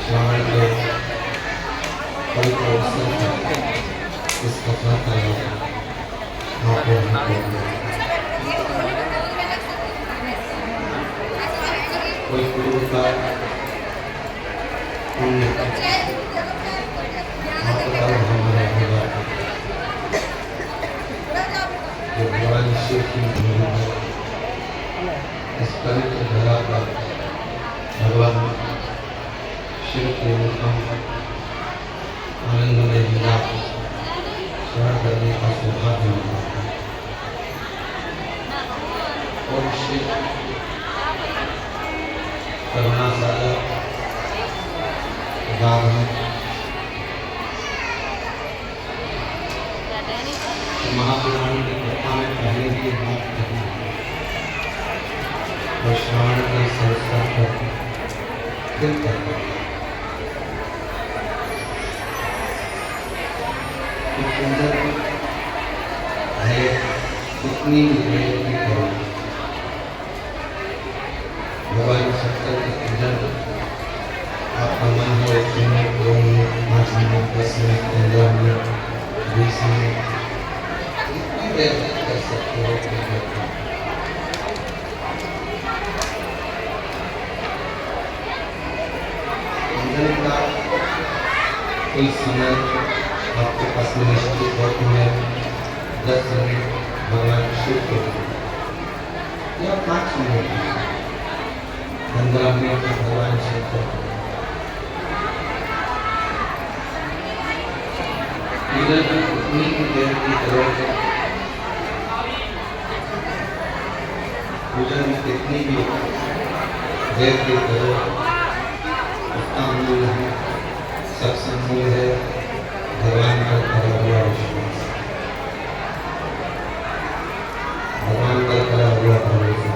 श्रावण के पवित्र अवसर पर इस कथा का कोई गुरु का पुण्य हमारा होगा जो भगवान शिव की भूमि है। इस पवित्र धरा पर भगवान शिव के मुखम आनंद में लीला स्मरण करने का सौभाग्य मिला और शिव करुणा सागर महापुराण की कथा में पहले की बात कही और श्रावण के संस्कार पर फिर है कितनी भी करो भगवान सत्तर के अंदर आपका मन हो 1 minute 2 minute 5 minute 10 minute 15 minute 20 minute इतनी देर कर सकते हो। अंदर का कोई समय आपके पास में निश्चित वक्त में 10 मिनट भगवान शिव के या 5 मिनट 15 मिनट भगवान शिव को उतनी की देर की करो पूजन में कितनी भी देर की करो उसका मूल है सत्संग मूल है भगवान का करा हुआ विश्वास भगवान का करा हुआ भरोसा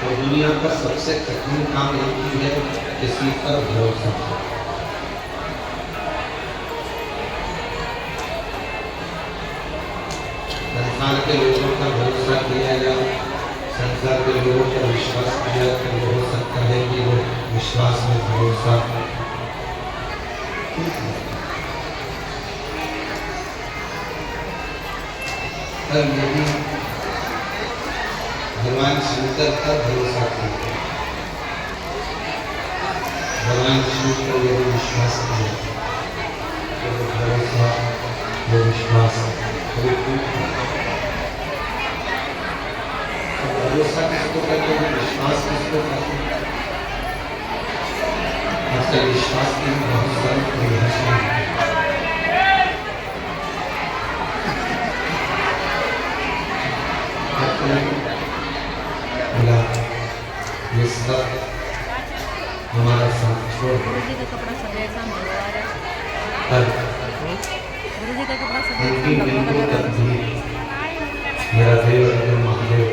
तो दुनिया का सबसे कठिन काम एक ही है किसी पर भरोसा। संसार के लोगों का भरोसा किया या संसार के लोगों पर विश्वास किया तो हो सकता है कि वो विश्वास में भरोसा पर यदि भगवान शंकर पर भरोसा किया भगवान शिव पर यदि विश्वास किया तो वो भरोसा वो विश्वास भरोसा किसको कहते हैं विश्वास किसको कहते हैं। आजकल विश्वास की बहुत सारी परिभाषा है। मेरा देव अर्जुन महादेव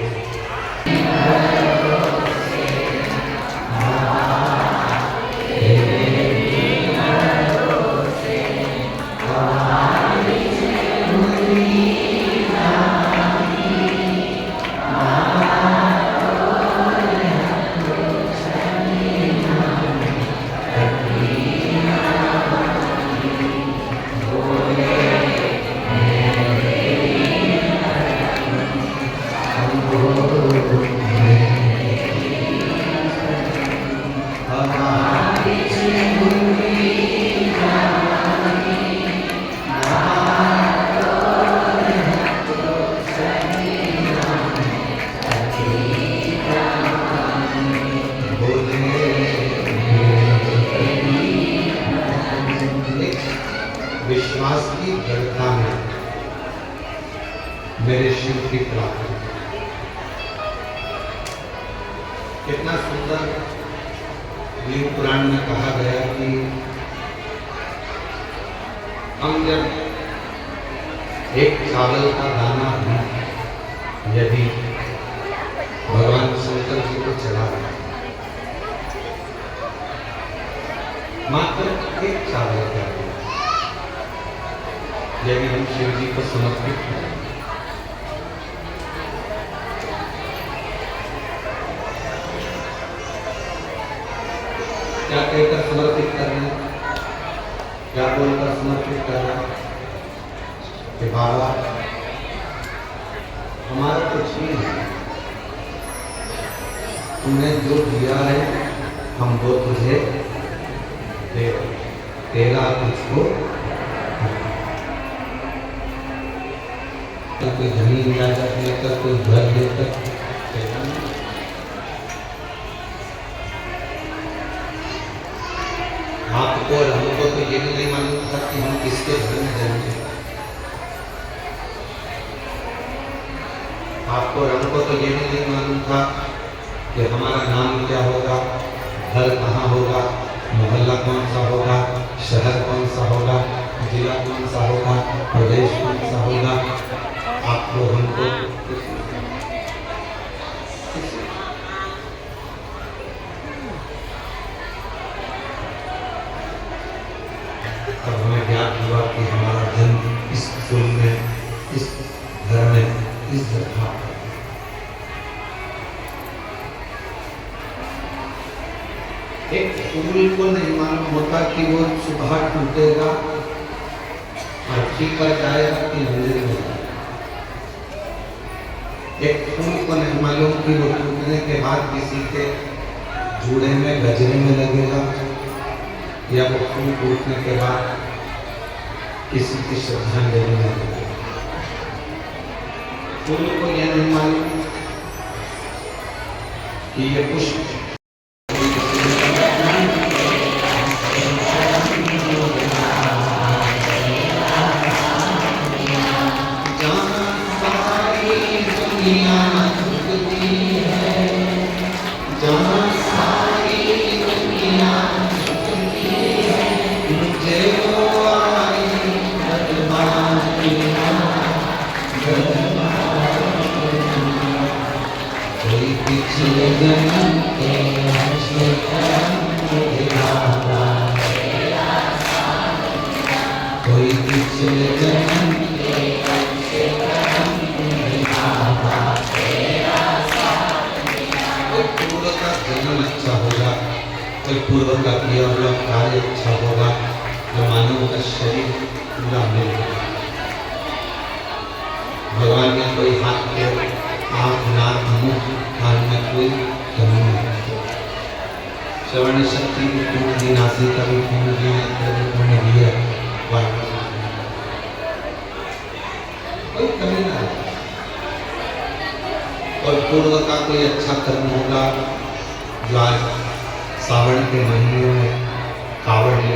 विश्वास की दृढ़ता में मेरे शिव की प्रार्थना। कितना सुंदर देव पुराण में कहा गया कि हम जब एक चावल का दाना भी यदि भगवान शंकर जी को चढ़ा मात्र एक चावल का यदि हम शिव जी को समर्पित करें, क्या कहकर समर्पित करना, क्या बोलकर समर्पित करना कि बाबा हमारा कुछ नहीं है, तुमने जो दिया है हम वो तुझे दे, तेरा तुझको कोई जमीन जायदाद लेकर, कोई घर लेकर आपको और हमको तो ये भी नहीं मालूम था कि हम किसके घर में जाएंगे। आपको और हमको तो ये भी नहीं मालूम था कि हमारा नाम क्या होगा, घर कहाँ होगा, मोहल्ला कौन सा होगा, शहर कौन सा होगा, जिला कौन सा होगा, प्रदेश कौन सा होगा। आपको हमको तब हमें ज्ञात हुआ कि हमारा जन्म इस कुल में, इस घर में, इस जगह पर। एक फूल को नहीं मालूम होता कि वो सुबह टूटेगा और पर जाएगा कि मंदिर में। एक फूल को नहीं मालूम कि वो टूटने के बाद किसी के जूड़े में, गजरे में लगेगा या वो फूल टूटने के बाद किसी की श्रद्धांजलि में लगेगा। फूल को यह नहीं मालूम कि ये पुष्प कोई पूर्व का किया हुआ कार्य अच्छा होगा, जो मानव का शरीर पूरा मिलेगा। भगवान ने कोई हाथ के आँख, नाक, मुंह, कान में कोई कमी नहीं। श्रवण शक्ति भी पूर्ण दी, नासिका भी पूर्ण दी, पूर्ण दिया, कोई कमी ना है। और पूर्व का कोई अच्छा कर्म होगा, जो आज सावन के महीने में कावड़ ले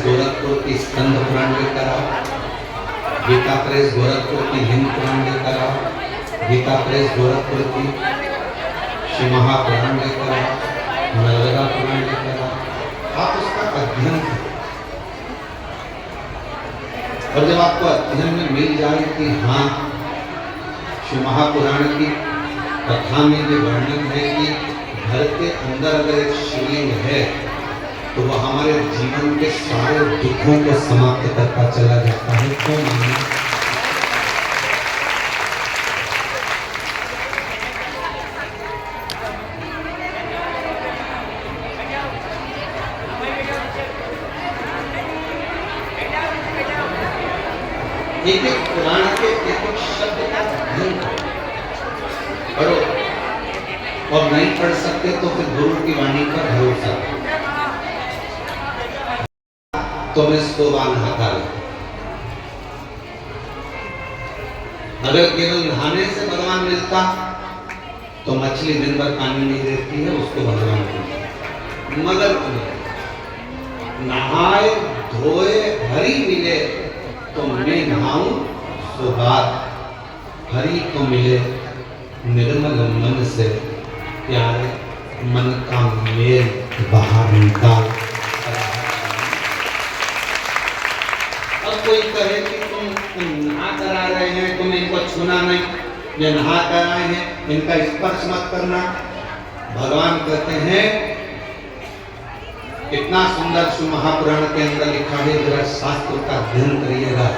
गोरखपुर की स्कंद पुराण लेकर आओ, गीता प्रेस गोरखपुर की लिंग पुराण लेकर आओ, गीता प्रेस गोरखपुर की श्री महापुराण लेकर आओ, नर्मदा पुराण लेकर आओ। आप उसका अध्ययन करें और जब आपको अध्ययन में मिल जाए कि हाँ श्री महापुराण की कथा में ये वर्णन है कि घर के अंदर अगर एक शिवलिंग है तो वह हमारे जीवन के सारे दुखों को समाप्त करता चला जाता है। तो माने एक एक पुराण के एक एक शब्द का अध्ययन करो और नहीं पढ़ सकते तो फिर गुरु की वाणी पर भरोसा तो मैं इसको नहाता रहता। अगर केवल नहाने से भगवान मिलता तो मछली दिन भर पानी नहीं देती है, उसको भगवान मिलता। मगर नहाए धोए हरि मिले तो मैं नहाऊं सो बात हरि को मिले निर्मल मन से प्यारे मन का मेल बाहर निकाल। अब कोई कहे कि तुम नहा कर आ रहे हैं, तुम इनको छूना नहीं, ये नहा कर आए हैं, इनका स्पर्श मत करना। भगवान कहते हैं कितना सुंदर शिव महापुराण के अंदर लिखा है, जरा शास्त्र का अध्ययन करिएगा।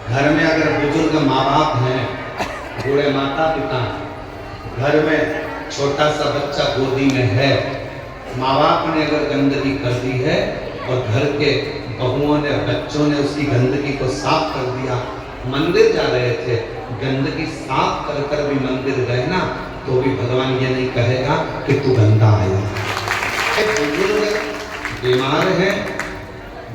घर में अगर बुजुर्ग माँ बाप हैं, बूढ़े माता पिता, घर में छोटा सा बच्चा गोदी में है, माँ बाप ने अगर गंदगी कर दी है और घर के बहुओं ने बच्चों ने उसकी गंदगी को साफ कर दिया, मंदिर जा रहे थे गंदगी साफ कर कर भी मंदिर गए ना, तो भी भगवान ये नहीं कहेगा कि तू गंदा आया। बुजुर्ग बीमार है,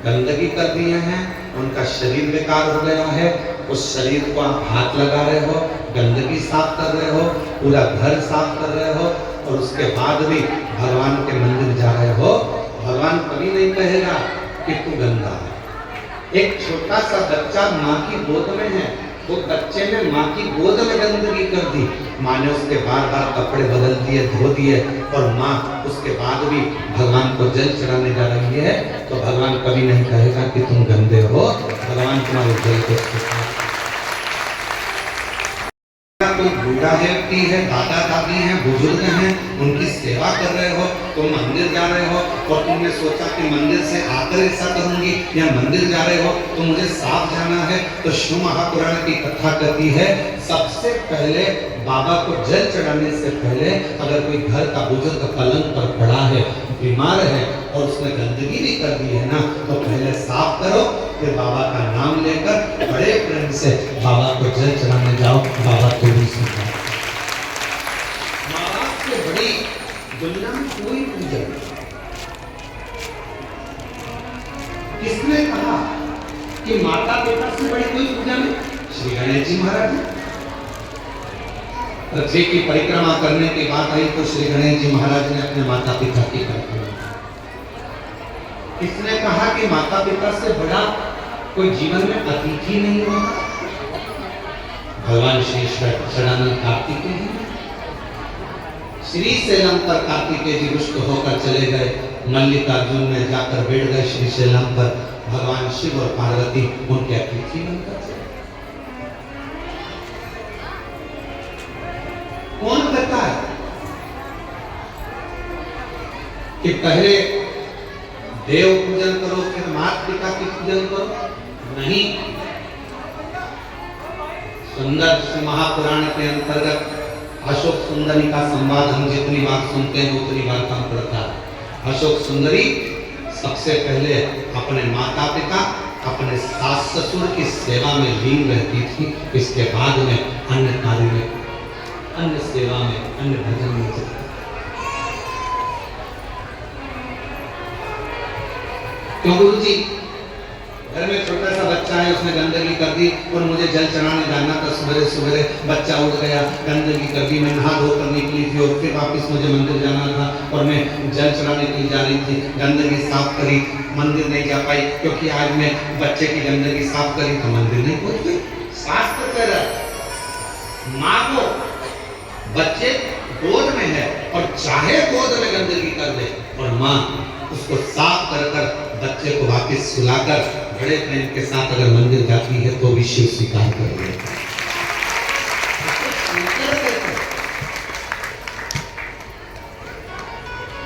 गंदगी कर दिए हैं, उनका शरीर बेकार हो गया है, उस शरीर को आप हाथ लगा रहे हो, गंदगी साफ कर रहे हो, पूरा घर साफ कर रहे हो और उसके बाद भी भगवान के मंदिर जा रहे हो, भगवान कभी नहीं कहेगा कि तू गंदा है। एक छोटा सा बच्चा माँ की गोद में है, वो बच्चे ने माँ की गोद में गंदगी कर दी, माँ ने उसके बार बार कपड़े बदल दिए, धो दिए और माँ उसके बाद भी भगवान को जल चढ़ाने जा रही है, तो भगवान कभी नहीं कहेगा कि तुम गंदे हो। भगवान तुम्हारे जल को कोई बूढ़ा व्यक्ति है, दादा दादी हैं, बुजुर्ग हैं, उनकी सेवा कर रहे हो, तुम मंदिर जा रहे हो और तुमने सोचा कि मंदिर से आकर ऐसा करूंगी, या मंदिर जा रहे हो तो मुझे साफ जाना है, तो शिव महापुराण की कथा कहती है सबसे पहले बाबा को जल चढ़ाने से पहले अगर कोई घर का बुजुर्ग पलंग पर पड़ा है, बीमार है और उसने गंदगी भी कर दी है ना, तो पहले साफ करो, फिर बाबा का नाम लेकर बड़े प्रेम से बाबा को जल चढ़ाने जाओ। बाबा को भी सुना। माँ बाप से बड़ी दुनिया में कोई पूजा नहीं। किसने कहा कि माता पिता से बड़ी कोई पूजा नहीं? श्री गणेश जी महाराज। पृथ्वी की परिक्रमा करने की बात आई तो श्री गणेश जी महाराज ने अपने माता पिता की परिक्रमा। किसने कहा कि माता पिता से बड़ा कोई जीवन में अतिथि नहीं होगा? भगवान श्री शरणानंद कार्तिकेय जी, श्री शैलम पर कार्तिकेय जी रुष्ट होकर चले गए, मल्लिकार्जुन में जाकर बैठ गए श्री शैलम पर, भगवान शिव और पार्वती उनके अतिथि बनकर चले। कौन कहता है कि पहले देव पूजन करो फिर माता पिता की पूजन करो? नहीं। सुंदर महापुराण के अंतर्गत अशोक सुंदरी का संवाद हम जितनी बार सुनते हैं उतनी बार कम पड़ता है। अशोक सुंदरी सबसे पहले अपने माता पिता, अपने सास ससुर की सेवा में लीन रहती थी, इसके बाद में अन्य कार्य में अन्य सेवा में, अन्य भजन में जाता। क्यों गुरु जी? घर में छोटा सा बच्चा है, उसने गंदगी कर दी और मुझे जल चढ़ाने जाना था। सवेरे सवेरे बच्चा उठ गया, गंदगी कर दी, मैं नहा धोकर निकली थी और फिर वापस मुझे मंदिर जाना था और मैं जल चढ़ाने के लिए जा रही थी, गंदगी साफ करी, मंदिर नहीं जा पाई क्योंकि आज मैं बच्चे की गंदगी साफ करी तो मंदिर नहीं पहुंच गई। शास्त्र कह रहा है माँ को बच्चे गोद में है और चाहे गोद में गंदगी कर दे और माँ उसको साफ कर कर बच्चे को वापस सुलाकर बड़े प्रेम के साथ अगर मंदिर जाती है तो भी शिव स्वीकार कर लेता है।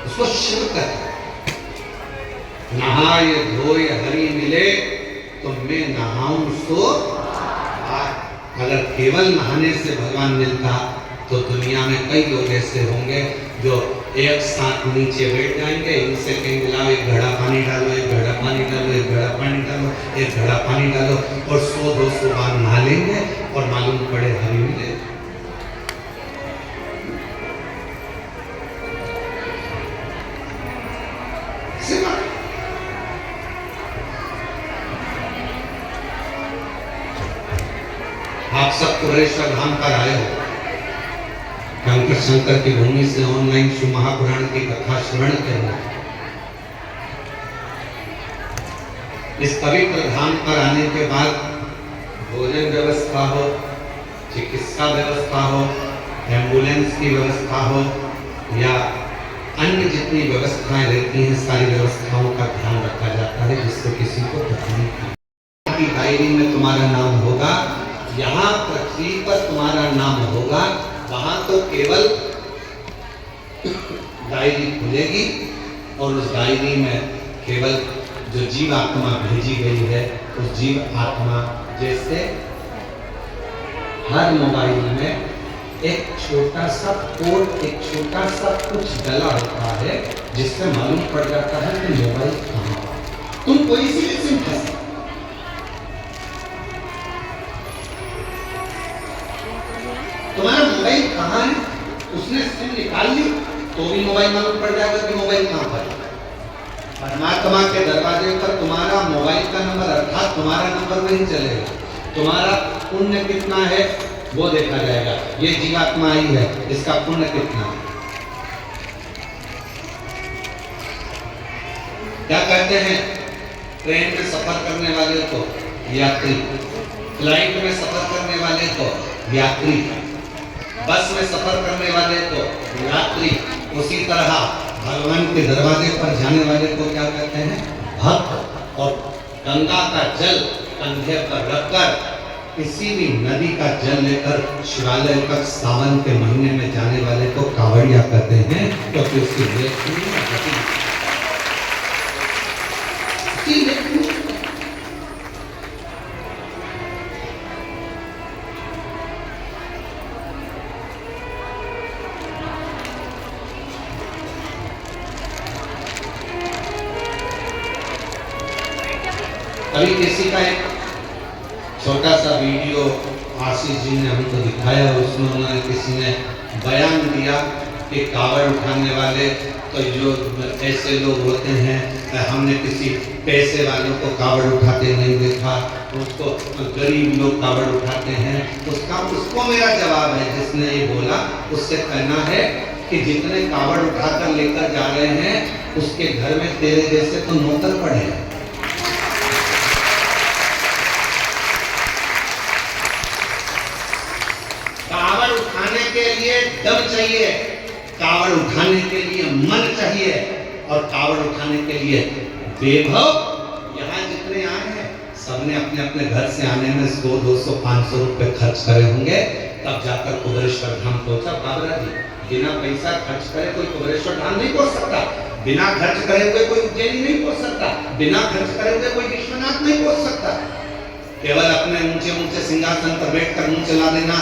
उसको शिव कहते हैं। नहाए धोए हरि मिले तो मैं नहाऊं सो। अगर केवल नहाने से भगवान मिलता तो दुनिया में कई लोग ऐसे होंगे जो एक साथ नीचे बैठ जाएंगे, इनसे कहेंगे लाओ एक घड़ा पानी डालो, एक घड़ा पानी डालो, एक घड़ा पानी डालो, एक घड़ा पानी डालो और 100-200 बार नहा लेंगे और मालूम पड़े हरि मिले। आप सब कुबेरेश्वर धाम पर आए हो, शंकर शंकर की भूमि से ऑनलाइन शिव महापुराण की कथा श्रवण करना। इस पवित्र धाम पर आने के बाद भोजन व्यवस्था हो, चिकित्सा व्यवस्था हो, एम्बुलेंस की व्यवस्था हो या अन्य जितनी व्यवस्थाएं रहती हैं, सारी व्यवस्थाओं का ध्यान रखा जाता है जिससे किसी को तकलीफ की डायरी में तुम्हारा नाम होगा। यहाँ पृथ्वी पर तुम्हारा नाम होगा, वहां तो केवल डायरी खुलेगी और उस डायरी में केवल जो जीव आत्मा भेजी गई है उस जीव आत्मा, जैसे हर मोबाइल में एक छोटा सा कोड, एक छोटा सा कुछ डला होता है जिससे मालूम पड़ जाता है कि मोबाइल कहाँ है। तुम कोई सी भी सिम फंस, तुम्हारा मोबाइल कहाँ है, उसने सिम निकाल ली तो भी मोबाइल मालूम पड़ जाएगा कि मोबाइल कहाँ पर है। परमात्मा के दरवाजे पर तुम्हारा मोबाइल का नंबर अर्थात तुम्हारा नंबर नहीं चलेगा, तुम्हारा पुण्य कितना है वो देखा जाएगा। ये जीवात्मा आई है, इसका पुण्य कितना है। क्या कहते हैं ट्रेन में सफर करने वाले को यात्री, फ्लाइट में सफर करने वाले को यात्री, बस में सफर करने वाले को यात्री, उसी तरह भगवान के दरवाजे पर जाने वाले को क्या कहते हैं, भक्त। और गंगा का जल कंधे पर रखकर किसी भी नदी का जल लेकर शिवालय तक सावन के महीने में जाने वाले को कांवड़िया कहते हैं, क्योंकि उसकी अभी किसी का एक छोटा सा वीडियो आशीष जी ने हमको दिखाया, उसमें उन्होंने किसी ने बयान दिया कि कावड़ उठाने वाले तो जो ऐसे लोग होते हैं, हमने किसी पैसे वालों को कावड़ उठाते नहीं देखा, उसको गरीब लोग कावड़ उठाते हैं। उसको मेरा जवाब है, जिसने ये बोला उससे कहना है कि जितने कावड़ उठाकर लेकर जा रहे हैं उसके घर में तेरे जैसे तो नौकर पड़े हैं। कावड़ उठाने के लिए दम चाहिए, कावड़ उठाने के लिए मन चाहिए और कावड़ उठाने के लिए वैभव। यहाँ जितने आए हैं सबने अपने अपने घर से आने में 100, 200, 500 रुपए खर्च करे होंगे, तब जाकर कुबेरेश्वर धाम पहुंचा। बाबरा जी, बिना पैसा खर्च करे कोई कुबेरेश्वर धाम नहीं पहुंच सकता, बिना खर्च करे हुए कोई उज्जैनी नहीं पहुंच सकता, बिना खर्च करे हुए कोई विश्वनाथ नहीं पहुंच सकता। केवल अपने ऊंचे ऊंचे सिंहासन पर बैठकर मुंह चला देना,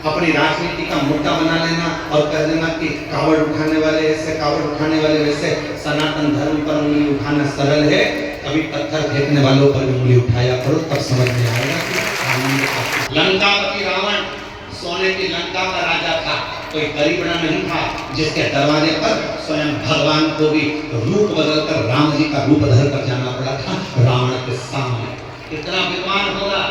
अपनी राजनीति का मुद्दा बना लेना और कह देना कि कावड़ उठाने वाले ऐसे, कावड़ उठाने वाले वैसे। सनातन धर्म पर उंगली उठाना सरल है, कभी पत्थर फेंकने वालों पर उंगली उठाया करो, तब समझ में आएगा कि लंकापति रावण सोने की लंका का राजा था। कोई गरीबड़ा नहीं था जिसके दरवाजे पर स्वयं भगवान को भी रूप बदलकर राम जी का रूप धर कर जाना पड़ा था रावण के सामने। कितना विद्वान होगा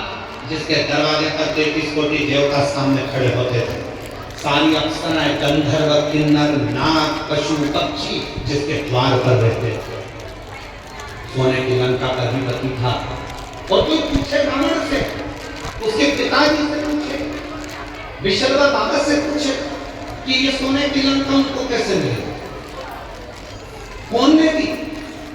जिसके दरवाजे पर 33 कोटि देवता सामने खड़े होते थे, सारी अप्सराएं, गंधर्व, किन्नर, नाग, पशु, पक्षी जिसके द्वार पर रहते थे। सोने की लंका का अधिपति था। और कोई पूछे रावण से, उसके पिताजी से पूछे, विश्रवा बाबा से पूछे कि ये सोने की लंका उनको कैसे मिली, कौन ने दी?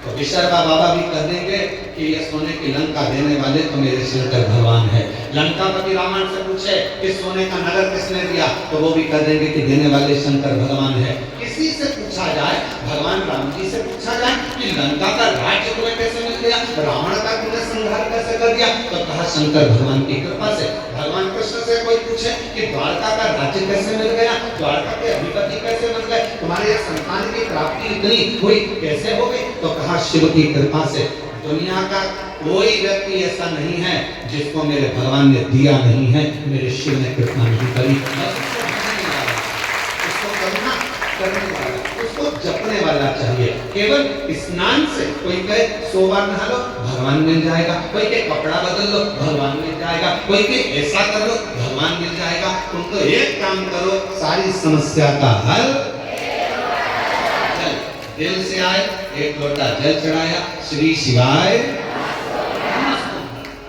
तो विश्रवा बाबा भी कह देंगे कि ये सोने की लंका देने वाले तो मेरे शंकर भगवान है। लंकापति रावण से पूछे कि सोने का नगर किसने दिया, तो वो भी कह देंगे कि देने वाले शंकर भगवान है। किसी से पूछा जाए, भगवान राम जी से पूछा जाए कि लंका का राज्य तुम्हें कैसे मिल गया, रावण का तुमने संहार कैसे कर दिया, तो कहा शंकर भगवान की कृपा से। भगवान कृष्ण से कोई पूछे कि द्वारका का राज्य कैसे मिल गया, द्वारका के अधिपति कैसे मिल गए, तुम्हारे यहाँ संतान की प्राप्ति इतनी हुई कैसे हो गई, तो कहा शिव की कृपा से। दुनिया का कोई व्यक्ति ऐसा नहीं है जिसको मेरे भगवान ने दिया नहीं है, मेरे शिव ने कृपा नहीं करी। उसको करने वाला, उसको जपने वाला चाहिए। केवल स्नान से कोई कहे 100 बार नहा लो, भगवान मिल जाएगा, कोई के कपड़ा बदल लो, भगवान मिल जाएगा, कोई के ऐसा कर लो, भगवान मिल जाएगा। तुम तो एक काम करो, सारी समस्या का हल दिल से आए, एक लोटा जल चढ़ाया, श्री शिवाय।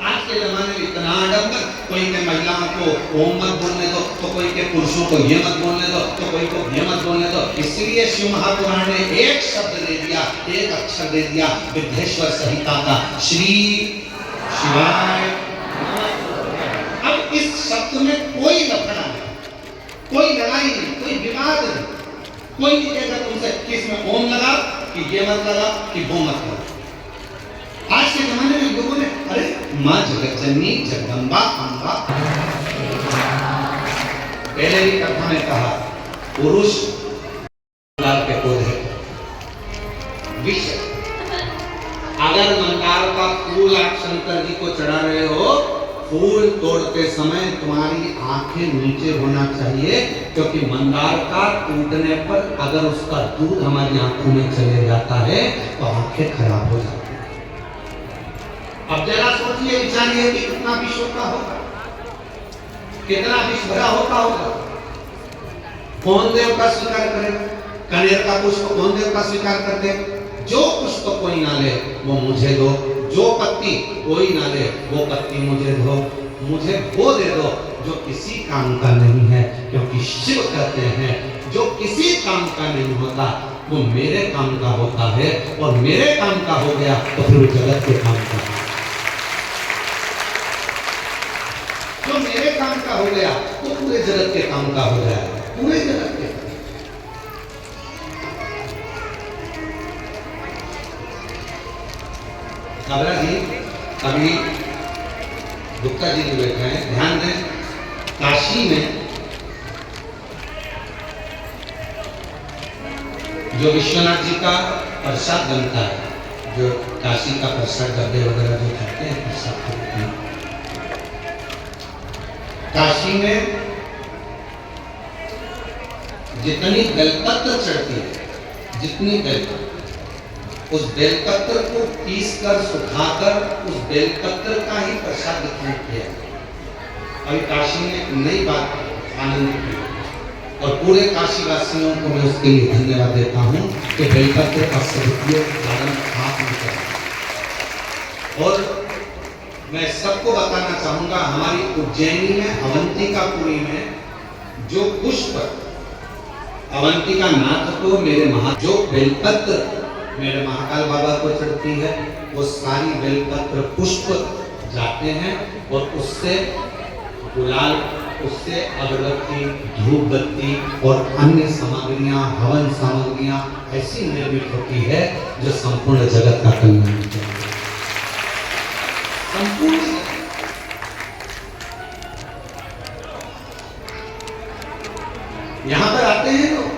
आज के जमाने में इतना आडंबर, कोई के महिलाओं को ओम मत बोलने दो, तो कोई के पुरुषों को ये मत बोलने दो, तो कोई को ये मत बोलने दो। इसलिए शिव महापुराण ने एक शब्द दे दिया, एक अक्षर दे दिया विद्येश्वर संहिता का, श्री शिवाय। अब इस शब्द में कोई लफड़ा नहीं, कोई लड़ाई नहीं, कोई विवाद नहीं, कोई नहीं कहेगा तुमसे कि इसमें ओम लगा कि ये मत लगा कि वो मत लगा। आज के जमाने में लोगों ने अरे माँ जगतजननी जगदम्बा अम्बा, पहले भी कथा में कहा पुरुष के पौधे विष, अगर मंदार का फूल आप शंकर जी को चढ़ा रहे हो, फूल तोड़ते समय तुम्हारी आंखें नीचे होना चाहिए, क्योंकि मंदार का टूटने पर अगर उसका दूध हमारी आंखों में चले जाता है तो आंखें खराब हो जाती हैं। अब जरा सोचिए, विचारिए कि कितना विष होता होगा, कितना विष भरा होता होगा। कौन देव का स्वीकार करेगा? कनेर का पुष्प कौन देव का स्वीकार करते? जो पुष्प कोई ना ले वो मुझे दो, जो पत्ती कोई ना ले वो पत्ती मुझे दो, मुझे वो दे दो जो किसी काम का नहीं है, क्योंकि शिव कहते हैं जो किसी काम का नहीं होता वो मेरे काम का होता है, और मेरे काम का हो गया तो फिर वो जगत के काम का है। जो मेरे काम का हो गया तो पूरे जगत के काम का हो जाएगा, पूरे जगत के। खबरा जी अभी गुप्ता जी भी बैठे हैं, ध्यान दें, काशी में जो विश्वनाथ जी का प्रसाद बनता है, जो काशी का प्रसाद डब्बे वगैरह जो खाते हैं प्रसाद खाते हैं, काशी में जितनी बेलपत्र चढ़ती है, जितनी बेलपत्र, उस बेलपत्र को पीसकर सुखाकर उस बेलपत्र का ही प्रसाद वितरण किया। अभी काशी में नई बात आनंद की, और पूरे काशी वासियों को मैं उसके लिए धन्यवाद देता हूँ कि बेलपत्र का सदुपयोग आप नहीं करें। और मैं सबको बताना चाहूँगा, हमारी उज्जैनी में अवंतिकापुरी में जो पुष्प अवंतिका नाथ को मेरे जो बेलपत्र मेरे महाकाल बाबा को चढ़ती है, वो सारी बेलपत्र पुष्प जाते हैं, और उससे गुलाल, उससे अगरबत्ती, धूप बत्ती और अन्य सामग्रियां, हवन सामग्रियां ऐसी निर्मित होती है जो संपूर्ण जगत का कल्याण करती है। संपूर्ण यहाँ पर आते हैं लोग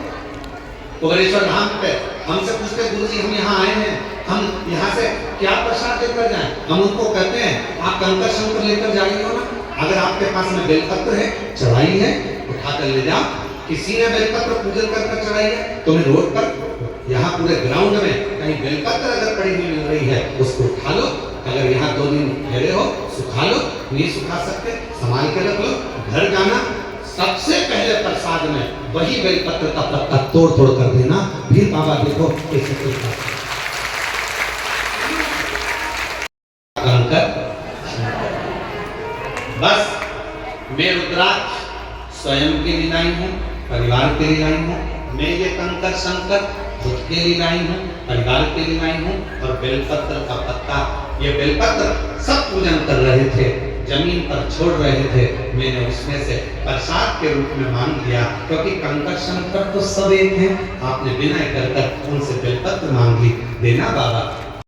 कोबरेश्वर धाम पे, हमसे पूछते गुरु जी हम यहाँ आए हैं, हम यहाँ से क्या प्रसाद लेकर जाएं? हम उनको कहते हैं आप कंकर शंकर लेकर जाइए हो ना, अगर आपके पास में बेलपत्र है, चढ़ाई है, उठाकर ले जाओ, किसी ने बेलपत्र पूजन कर चढ़ाई है? तुम्हें रोड पर यहाँ पूरे ग्राउंड में कहीं बेलपत्र अगर पड़ी हुई मिल रही है उसको उठा लो। अगर यहाँ 2 दिन ठहरे हो सुखा लो, नहीं सुखा सकते संभाल के रख लो। घर जाना सबसे पहले प्रसाद में वही बेलपत्र का पत्ता तोड़ तोड़ कर देना। फिर बाबा देखो कैसे बस मैं रुद्राक्ष स्वयं के लिए लाई हूँ, परिवार के लिए लाई हूँ। मैं ये कंकर शंकर खुद के लिए लाई हूँ, परिवार के लिए लाई हूँ। और बेलपत्र का पत्ता, ये बेलपत्र सब पूजन कर रहे थे, जमीन पर छोड़ रहे थे, मैंने उसमें से प्रसाद के रूप में मांग लिया। क्योंकि कंकर शंकर तो सब एक हैं। आपने विनय कर उनसे बेलपत्र मांग ली। देना बाबा